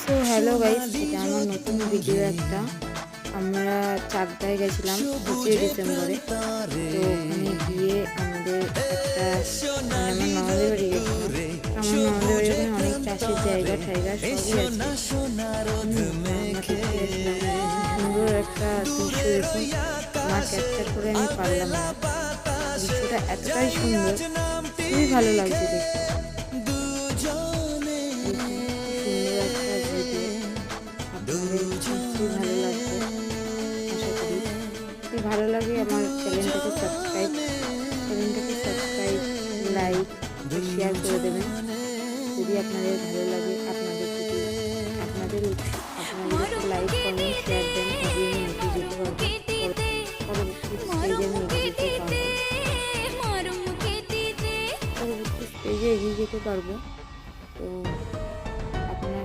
So hello guys, এটা আমার নতুন ভিডিও একটা। আমরা চাকদায় গেছিলাম 25 ডিসেম্বরে। তো ওখানে গিয়ে আমাদের একটা আমার ননদের বাড়ি গেছিলাম। আমার ননদের বাড়ি ওখানে অনেক চাষের জায়গা টাইগা সবই আছে। আমরা দেখতে গেছিলাম, সুন্দর একটা দৃশ্য দেখুন। মা ক্যাপচার করে আমি পারলাম না। দৃশ্যটা এতটাই সুন্দর, খুবই ভালো লাগছে দেখতে। ভালো লাগবে, আশা করি যদি ভালো লাগে আমার চ্যানেলটাকে সাবস্ক্রাইব লাইক শেয়ার করে দেবেন। যদি আপনাদের ভালো লাগে, আপনাদের লাইক কমেন্ট শেয়ার দেন, তবে আমি এগিয়ে যেতে পারবো, পরবর্তী স্টেজে এগিয়ে যেতে পারবো। তো